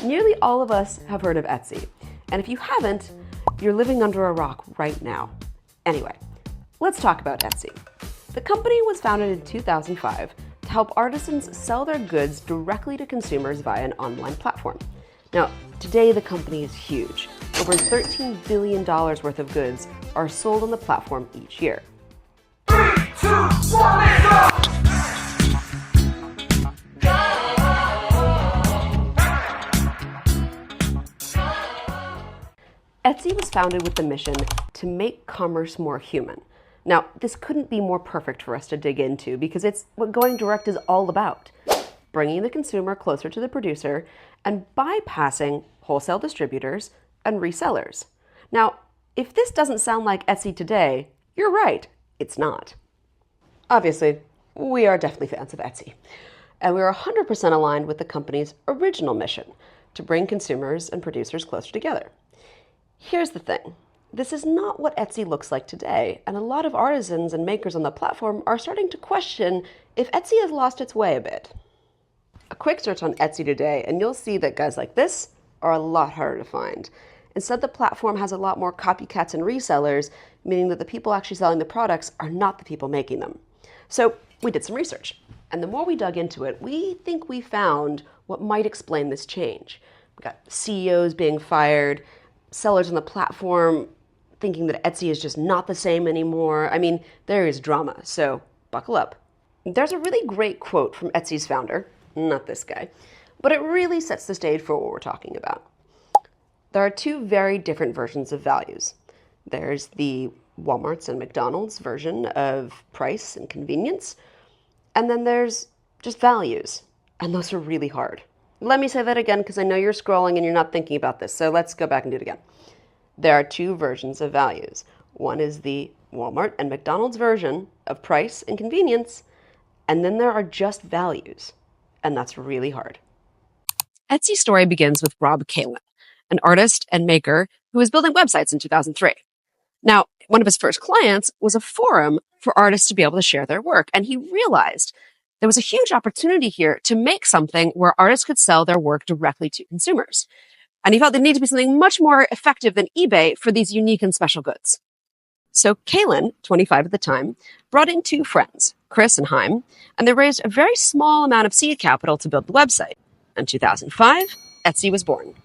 Nearly all of us have heard of Etsy, and if you haven't, you're living under a rock right now. Anyway, let's talk about Etsy. The company was founded in 2005 to help artisans sell their goods directly to consumers via an online platform. Now, today the company is huge. Over $13 billion worth of goods are sold on the platform each year. 3, 2, 1, go! Etsy was founded with the mission to make commerce more human. Now, this couldn't be more perfect for us to dig into because it's what going direct is all about. Bringing the consumer closer to the producer and bypassing wholesale distributors and resellers. Now, if this doesn't sound like Etsy today, you're right, it's not. Obviously, we are definitely fans of Etsy, and we are 100% aligned with the company's original mission to bring consumers and producers closer together. Here's the thing. This is not what Etsy looks like today, and a lot of artisans and makers on the platform are starting to question if Etsy has lost its way a bit. A quick search on Etsy today, and you'll see that guys like this are a lot harder to find. Instead, the platform has a lot more copycats and resellers, meaning that the people actually selling the products are not the people making them. So we did some research, and the more we dug into it, we think we found what might explain this change. We got CEOs being fired, sellers on the platform thinking that Etsy is just not the same anymore. I mean, there is drama, so buckle up. There's a really great quote from Etsy's founder, not this guy, but it really sets the stage for what we're talking about. There are two very different versions of values. There's the Walmart's and McDonald's version of price and convenience, and then there's just values, and those are really hard. Let me say that again because I know you're scrolling and you're not thinking about this, so let's go back and do it again. There are two versions of values. One is the Walmart and McDonald's version of price and convenience, and then there are just values, and that's really hard. Etsy's story begins with Rob Kalin, an artist and maker who was building websites in 2003. Now, one of his first clients was a forum for artists to be able to share their work, and he realized there was a huge opportunity here to make something where artists could sell their work directly to consumers. And he felt there needed to be something much more effective than eBay for these unique and special goods. So Kalin, 25 at the time, brought in two friends, Chris and Haim, and they raised a very small amount of seed capital to build the website. In 2005, Etsy was born.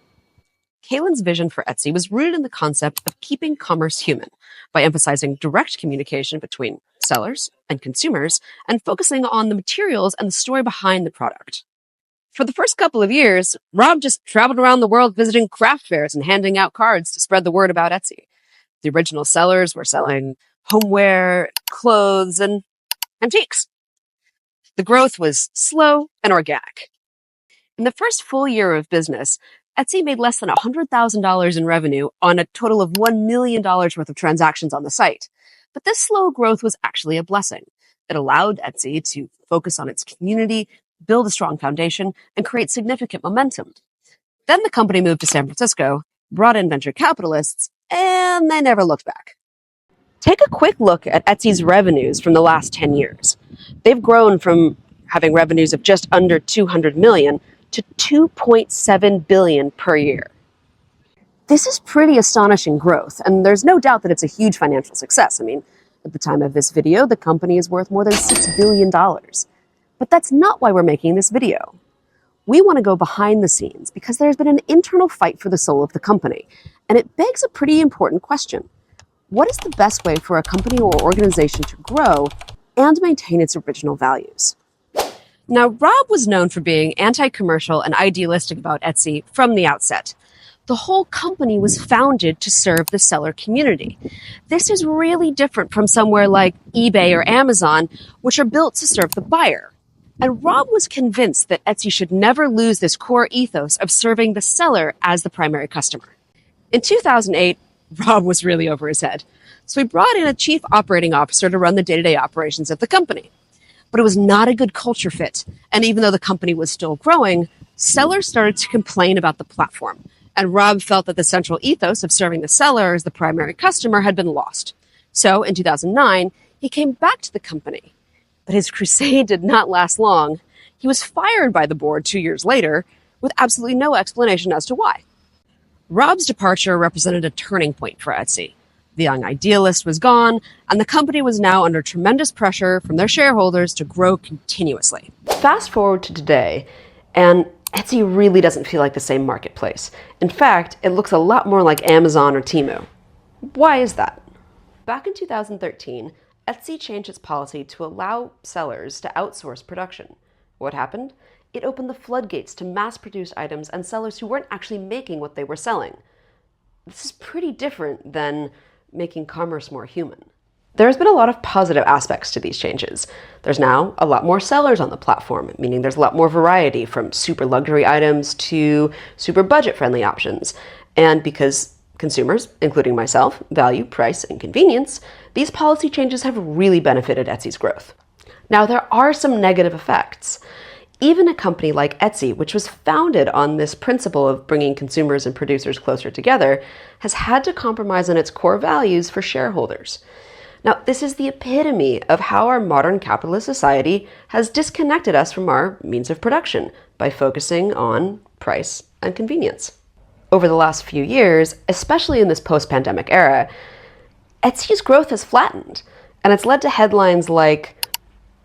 Kalin's vision for Etsy was rooted in the concept of keeping commerce human by emphasizing direct communication between sellers and consumers and focusing on the materials and the story behind the product. For the first couple of years, Rob just traveled around the world visiting craft fairs and handing out cards to spread the word about Etsy. The original sellers were selling homeware, clothes, and antiques. The growth was slow and organic. In the first full year of business, Etsy made less than $100,000 in revenue on a total of $1 million worth of transactions on the site. But this slow growth was actually a blessing. It allowed Etsy to focus on its community, build a strong foundation, and create significant momentum. Then the company moved to San Francisco, brought in venture capitalists, and they never looked back. Take a quick look at Etsy's revenues from the last 10 years. They've grown from having revenues of just under $200 million to $2.7 billion per year. This is pretty astonishing growth, and there's no doubt that it's a huge financial success. I mean, at the time of this video, the company is worth more than $6 billion. But that's not why we're making this video. We want to go behind the scenes because there's been an internal fight for the soul of the company, and it begs a pretty important question. What is the best way for a company or organization to grow and maintain its original values? Now, Rob was known for being anti-commercial and idealistic about Etsy from the outset. The whole company was founded to serve the seller community. This is really different from somewhere like eBay or Amazon, which are built to serve the buyer. And Rob was convinced that Etsy should never lose this core ethos of serving the seller as the primary customer. In 2008, Rob was really over his head. So he brought in a chief operating officer to run the day-to-day operations of the company. But it was not a good culture fit. And even though the company was still growing, sellers started to complain about the platform. And Rob felt that the central ethos of serving the seller as the primary customer had been lost. So in 2009, he came back to the company. But his crusade did not last long. He was fired by the board 2 years later, with absolutely no explanation as to why. Rob's departure represented a turning point for Etsy. The young idealist was gone, and the company was now under tremendous pressure from their shareholders to grow continuously. Fast forward to today, and Etsy really doesn't feel like the same marketplace. In fact, it looks a lot more like Amazon or Temu. Why is that? Back in 2013, Etsy changed its policy to allow sellers to outsource production. What happened? It opened the floodgates to mass-produced items and sellers who weren't actually making what they were selling. This is pretty different than making commerce more human. There's been a lot of positive aspects to these changes. There's now a lot more sellers on the platform, meaning there's a lot more variety from super luxury items to super budget-friendly options. And because consumers, including myself, value price and convenience, these policy changes have really benefited Etsy's growth. Now, there are some negative effects. Even a company like Etsy, which was founded on this principle of bringing consumers and producers closer together, has had to compromise on its core values for shareholders. Now, this is the epitome of how our modern capitalist society has disconnected us from our means of production by focusing on price and convenience. Over the last few years, especially in this post-pandemic era, Etsy's growth has flattened, and it's led to headlines like,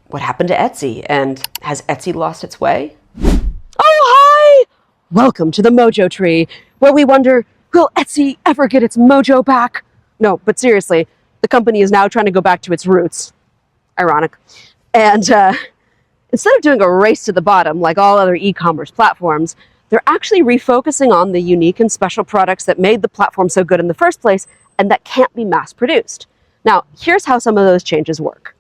"What happened to Etsy?" and "Has Etsy lost its way?" Oh, hi! Welcome to the Mojo tree, where we wonder, will Etsy ever get its mojo back? No, but seriously, the company is now trying to go back to its roots. Ironic. And instead of doing a race to the bottom like all other e-commerce platforms, they're actually refocusing on the unique and special products that made the platform so good in the first place and that can't be mass-produced. Now, here's how some of those changes work.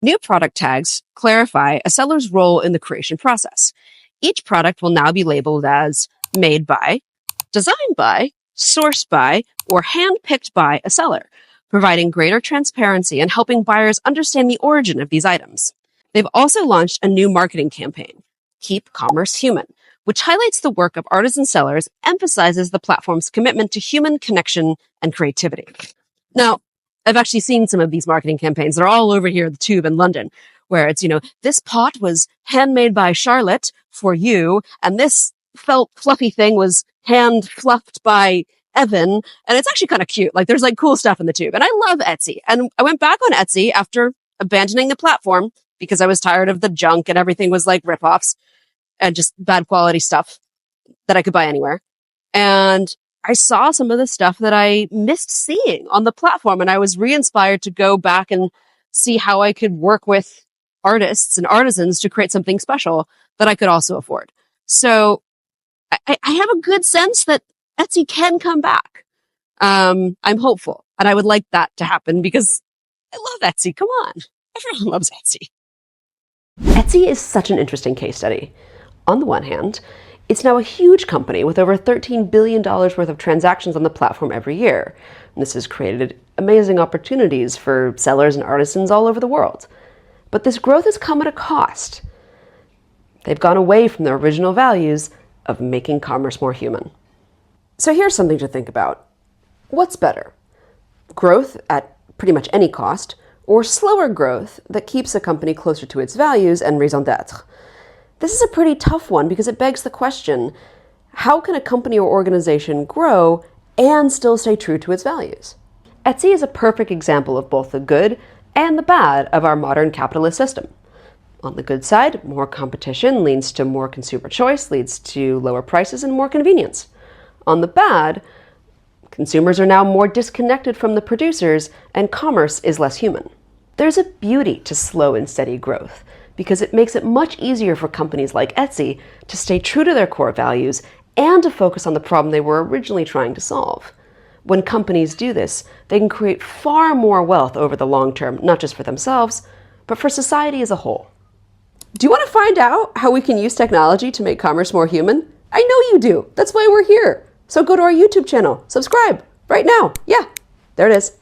New product tags clarify a seller's role in the creation process. Each product will now be labeled as made by, designed by, sourced by, or hand-picked by a seller, providing greater transparency and helping buyers understand the origin of these items. They've also launched a new marketing campaign, Keep Commerce Human, which highlights the work of artisan sellers, emphasizes the platform's commitment to human connection and creativity. Now, I've actually seen some of these marketing campaigns. They're all over here at the Tube in London, where it's, this pot was handmade by Charlotte for you, and this felt fluffy thing was hand fluffed by Evan, and it's actually kind of cute. Like, there's cool stuff in the Tube, and I love Etsy. And I went back on Etsy after abandoning the platform because I was tired of the junk and everything was like ripoffs and just bad quality stuff that I could buy anywhere. And I saw some of the stuff that I missed seeing on the platform, and I was re-inspired to go back and see how I could work with artists and artisans to create something special that I could also afford. So I have a good sense that Etsy can come back. I'm hopeful, and I would like that to happen because I love Etsy. Come on. Everyone loves Etsy. Etsy is such an interesting case study. On the one hand, it's now a huge company with over $13 billion worth of transactions on the platform every year. And this has created amazing opportunities for sellers and artisans all over the world. But this growth has come at a cost. They've gone away from their original values of making commerce more human. So here's something to think about. What's better? Growth at pretty much any cost, or slower growth that keeps a company closer to its values and raison d'etre? This is a pretty tough one because it begs the question, how can a company or organization grow and still stay true to its values? Etsy is a perfect example of both the good and the bad of our modern capitalist system. On the good side, more competition leads to more consumer choice, leads to lower prices and more convenience. On the bad, consumers are now more disconnected from the producers and commerce is less human. There's a beauty to slow and steady growth because it makes it much easier for companies like Etsy to stay true to their core values and to focus on the problem they were originally trying to solve. When companies do this, they can create far more wealth over the long term, not just for themselves, but for society as a whole. Do you want to find out how we can use technology to make commerce more human? I know you do. That's why we're here. So go to our YouTube channel, subscribe right now. Yeah, there it is.